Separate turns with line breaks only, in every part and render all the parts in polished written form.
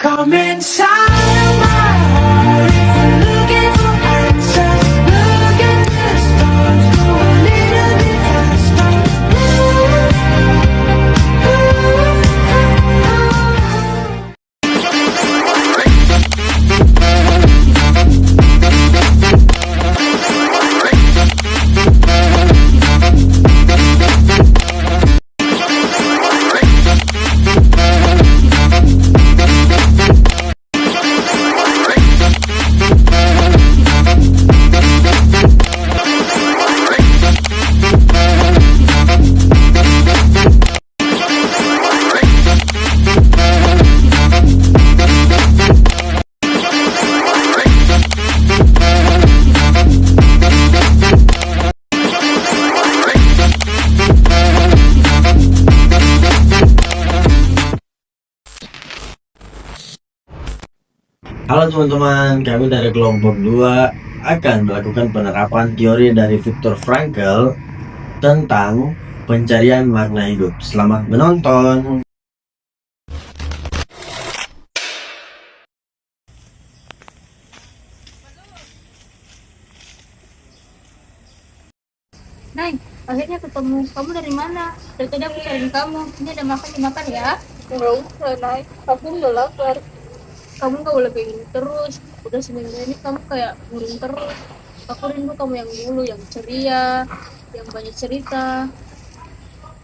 Come inside of my heart if you're looking for answers. Look at the stars, go a little bit faster.
Halo teman-teman, kami dari kelompok 2 akan melakukan penerapan teori dari Viktor Frankl tentang pencarian makna hidup. Selamat menonton.
Nay, akhirnya ketemu. Kamu dari mana? Dari tadi aku cariin kamu. Ini ada makan, dimakan ya.
Nggak usah, Nay. Aku nggak lapar.
Kamu gak boleh kayak gini terus. Udah seminggu ini kamu kayak murung terus. Aku rindu kamu yang dulu, yang ceria, yang banyak cerita.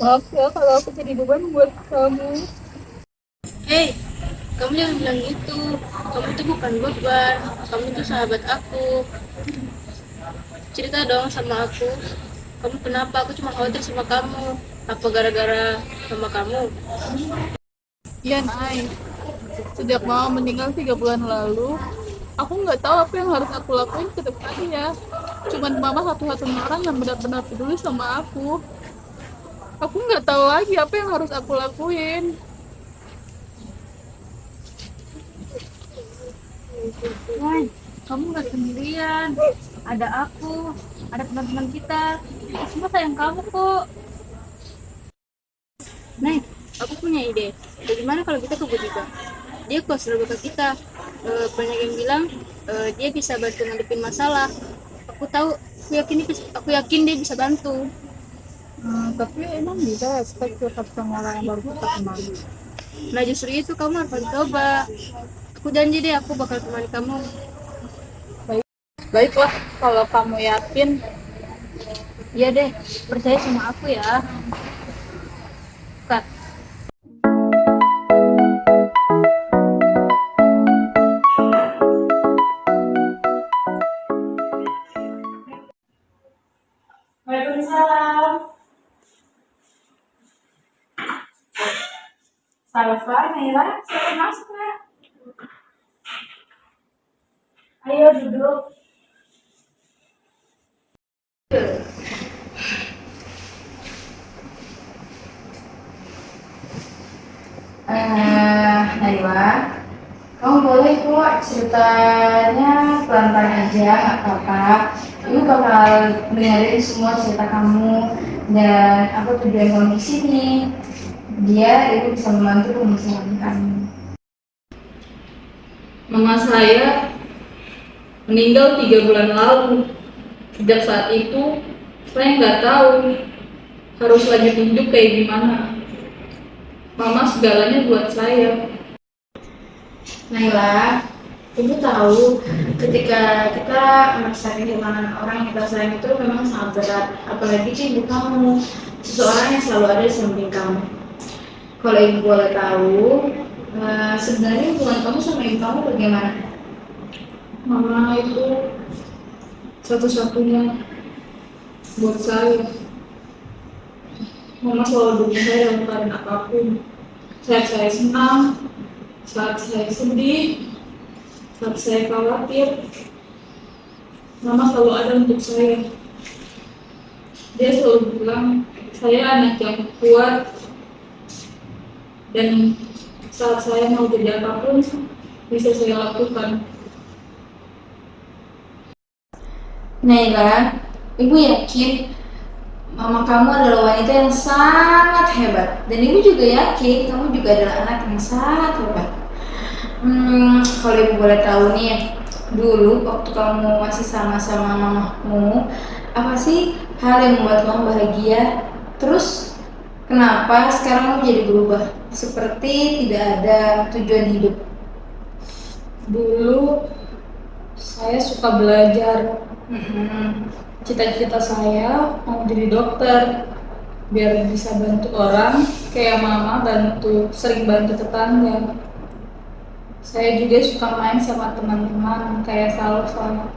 Maaf ya kalau aku jadi beban buat kamu.
Hei, kamu jangan bilang gitu. Kamu tuh bukan beban. Kamu tuh sahabat aku. Cerita dong sama aku. Kamu kenapa? Aku cuma khawatir sama kamu. Apa gara-gara sama kamu?
Iya, Nay. Sejak mama meninggal 3 bulan lalu, aku nggak tahu apa yang harus aku lakuin ke depannya. Cuman mama satu-satunya orang yang benar-benar peduli sama aku. Aku nggak tahu lagi apa yang harus aku lakuin.
Nay, kamu gak sendirian. Ada aku, ada teman-teman kita. Kita semua sayang kamu kok. Nay, aku punya ide. Bagaimana kalau kita ke Budika? Dia konselor bapak kita. Banyak yang bilang dia bisa bantu ngadepin masalah. Aku yakin dia bisa bantu.
Tapi emang bisa respect tetap sama orang yang baru kita kenal.
Nah justru itu kamu harus coba. Aku janji deh aku bakal temani kamu.
Baiklah, kalau kamu yakin.
Iya deh, percaya sama aku ya. Kat.
Waalaikumsalam. Salva, Naila, silakan masuk, Kak. Ayo duduk.
Naila, kamu boleh kok ceritanya pelan-pelan aja, nggak apa-apa. Ibu bakal dengerin semua cerita kamu dan apa tujuan kamu di sini. Dia ibu bisa membantu permasalahan kamu.
Mama saya meninggal 3 bulan lalu. Sejak saat itu, saya nggak tahu harus lanjut hidup kayak gimana. Mama segalanya buat saya.
Naila, ibu tahu ketika kita merasakan kehilangan orang yang kita sayang itu memang sangat berat. Apalagi ibu kamu, seseorang yang selalu ada di samping kamu. Kalau ibu boleh tahu, sebenarnya hubungan kamu sama ibu kamu bagaimana?
Mama itu satu-satunya buat saya. Mama selalu dukung saya dalam keadaan apapun. Saat saya senang, saat saya sedih, saat saya khawatir, Mama selalu ada untuk saya. Dia selalu bilang, saya anak yang kuat, dan saat saya mau jadi apapun, bisa saya lakukan.
Naila, ibu yakin mama kamu adalah wanita yang sangat hebat, dan ibu juga yakin kamu juga adalah anak yang sangat hebat. Kalau ibu boleh tahu nih, dulu waktu kamu masih sama-sama mamamu, apa sih hal yang membuat kamu bahagia? Terus kenapa sekarang kamu jadi berubah? Seperti tidak ada tujuan hidup.
Dulu saya suka belajar.
Mm-mm.
Cita-cita saya mau jadi dokter biar bisa bantu orang kayak mama sering bantu tetangga. Saya juga suka main sama teman-teman kayak Salva.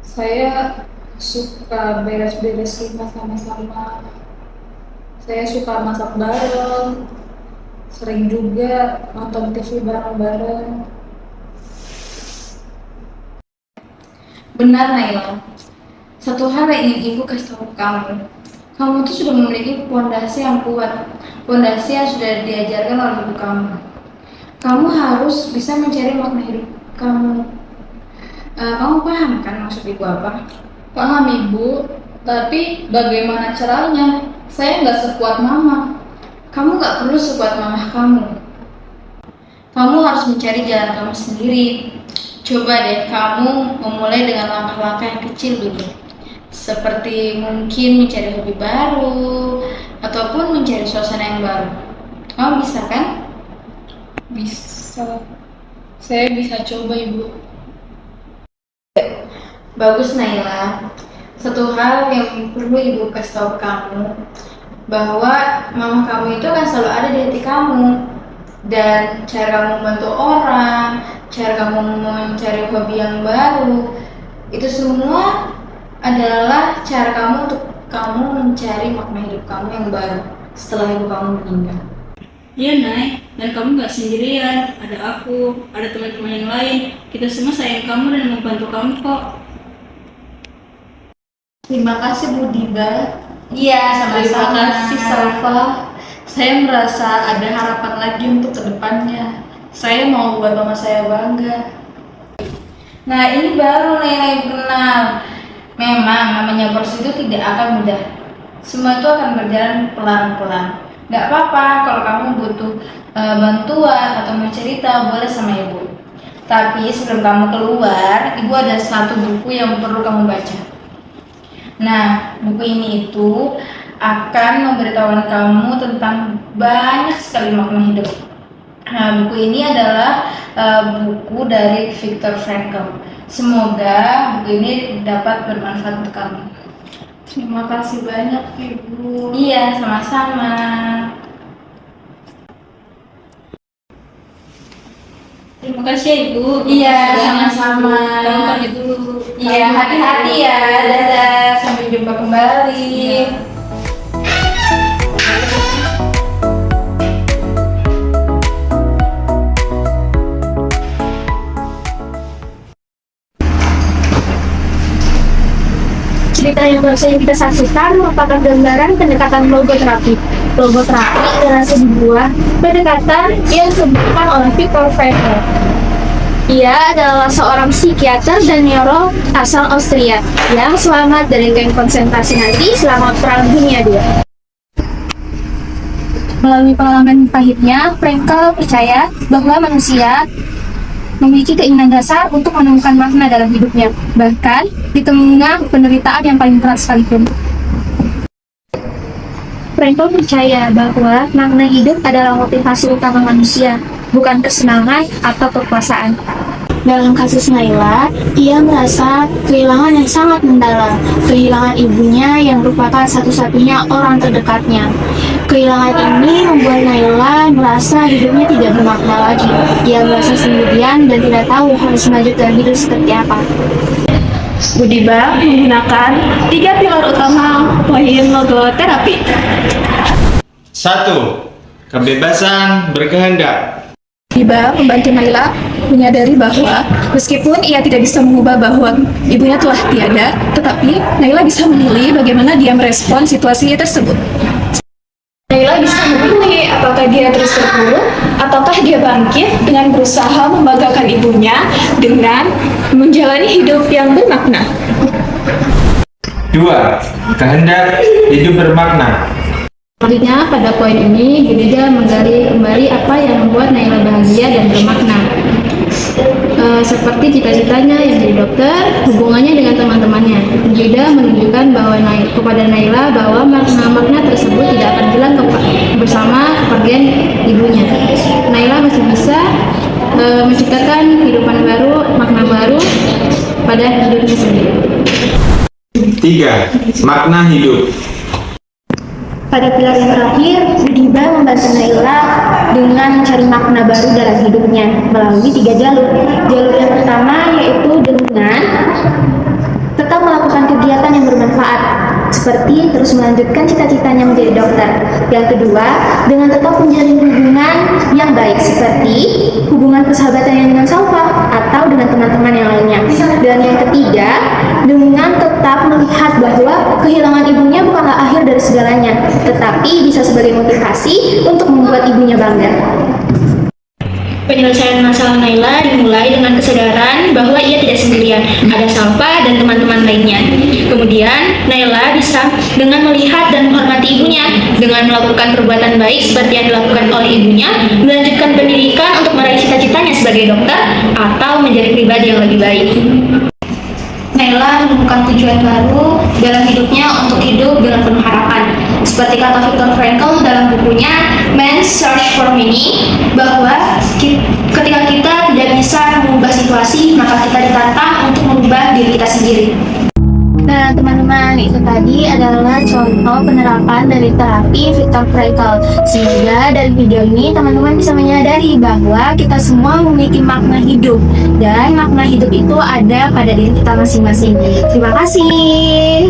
Saya suka beres-beres rumah sama-sama. Saya suka masak bareng. Sering juga nonton TV bareng-bareng.
Benar Naila. Satu hal yang ingin ibu kasih tahu kamu. Kamu tuh sudah memiliki fondasi yang kuat. Fondasi yang sudah diajarkan oleh ibu kamu. Kamu harus bisa mencari makna hidup kamu. Kamu paham kan maksud ibu apa?
Paham ibu, tapi bagaimana caranya? Saya nggak sekuat mama.
Kamu nggak perlu sekuat mama kamu. Kamu harus mencari jalan kamu sendiri. Coba deh kamu memulai dengan langkah-langkah yang kecil dulu. Seperti mungkin mencari hobi baru ataupun mencari suasana yang baru. Kamu bisa kan?
Bisa. Saya bisa coba ibu.
Bagus Naila. Satu hal yang perlu ibu kasih tahu kamu, bahwa mama kamu itu akan selalu ada di hati kamu. Dan cara kamu membantu orang, cara kamu mencari hobi yang baru, itu semua adalah cara kamu untuk kamu mencari makna hidup kamu yang baru setelah ibu kamu meninggal.
Iya Nay, dan kamu gak sendirian, ada aku, ada teman-teman yang lain. Kita semua sayang kamu dan membantu kamu kok.
Terima kasih Bu Diba. Iya, sama-sama.
Terima kasih Salva. Saya merasa ada harapan lagi untuk kedepannya. Saya mau buat mama saya bangga.
Nah, ini baru Naila yang kenal. Memang namanya proses itu tidak akan mudah. Semua itu akan berjalan pelan-pelan. Gak apa-apa kalau kamu butuh bantuan atau mau cerita, boleh sama ibu. Tapi sebelum kamu keluar, ibu ada satu buku yang perlu kamu baca. Nah, buku ini itu akan memberitahukan kamu tentang banyak sekali makna hidup. Nah, buku ini adalah buku dari Viktor Frankl. Semoga buku ini dapat bermanfaat untuk kamu.
Terima kasih banyak ibu.
Iya, sama-sama.
Terima kasih ya Ibu.
Iya,
Makasih banyak,
sama-sama.
Ibu. Kamu pamit dulu.
Iya, hati-hati ya. Dadah, sampai jumpa kembali.
Iya.
Cerita yang baru saja kita saksikan merupakan gambaran pendekatan logoterapi. Logoterapi adalah sebuah pendekatan yang dikembangkan oleh Viktor Frankl. Ia adalah seorang psikiater dan neurolog asal Austria yang selamat dari kamp konsentrasi Nazi selama Perang Dunia II. Melalui pengalaman pahitnya, Frankl percaya bahwa manusia memiliki keinginan dasar untuk menemukan makna dalam hidupnya, bahkan di tengah penderitaan yang paling berat sekalipun. Frankl percaya bahwa makna hidup adalah motivasi utama manusia, bukan kesenangan atau kekuasaan. Dalam kasus Naila, ia merasa kehilangan yang sangat mendalam, kehilangan ibunya yang merupakan satu-satunya orang terdekatnya. Kehilangan ini membuat Naila merasa hidupnya tidak bermakna lagi. Ia merasa sendirian dan tidak tahu harus melanjutkan hidup seperti apa.
Budiba menggunakan 3 pilar utama poin logoterapi.
1. Kebebasan berkehendak.
Budiba membantu Naila menyadari bahwa meskipun ia tidak bisa mengubah bahwa ibunya telah tiada, tetapi Naila bisa memilih bagaimana dia merespon situasi tersebut. Naila bisa memilih apakah dia terpuruk ataukah dia bangkit dengan berusaha membanggakan ibunya dengan menjalani hidup yang bermakna.
2. Kehendak hidup bermakna.
Selanjutnya, pada poin ini, Bu Dida menggali kembali apa yang membuat Naila bahagia dan bermakna. Seperti cita-citanya yang jadi dokter, hubungannya dengan teman-temannya. Bu Dida menunjukkan bahwa kepada Naila bahwa makna-makna tersebut tidak akan hilang bersama kepergian ibunya. Naila masih bisa menciptakan kehidupan baru, makna baru pada hidupnya sendiri.
3. Makna hidup.
Pada pilar yang terakhir, Budiba membantu Naila dengan mencari makna baru dalam hidupnya melalui 3 jalur. Jalur yang pertama yaitu dengan tetap melakukan kegiatan yang bermanfaat, seperti terus melanjutkan cita-citanya menjadi dokter. Yang kedua, dengan tetap menjalin hubungan yang baik, seperti hubungan persahabatan dengan Salva atau dengan teman-teman yang lainnya. Dan yang ketiga, dengan tetap melihat bahwa kehilangan ibunya bukanlah akhir dari segalanya, tetapi bisa sebagai motivasi untuk membuat ibunya bangga.
Penyelesaian masalah Naila dimulai dengan kesadaran bahwa ia tidak sendirian, ada Salva dan teman-teman lainnya. Kemudian, Naila bisa dengan melihat dan menghormati ibunya, dengan melakukan perbuatan baik seperti yang dilakukan oleh ibunya, melanjutkan pendidikan untuk meraih cita-citanya sebagai dokter, atau menjadi pribadi yang lebih baik. Naila menemukan tujuan baru dalam hidupnya untuk hidup dengan penuh harapan. Seperti kata Viktor Frankl dalam bukunya Man's Search for Meaning, bahwa ketika kita tidak bisa mengubah situasi, maka kita ditantang untuk mengubah diri kita sendiri.
Nah, teman-teman, itu tadi adalah contoh penerapan dari terapi Viktor Frankl. Semoga dari video ini teman-teman bisa menyadari bahwa kita semua memiliki makna hidup, dan makna hidup itu ada pada diri kita masing-masing. Terima kasih.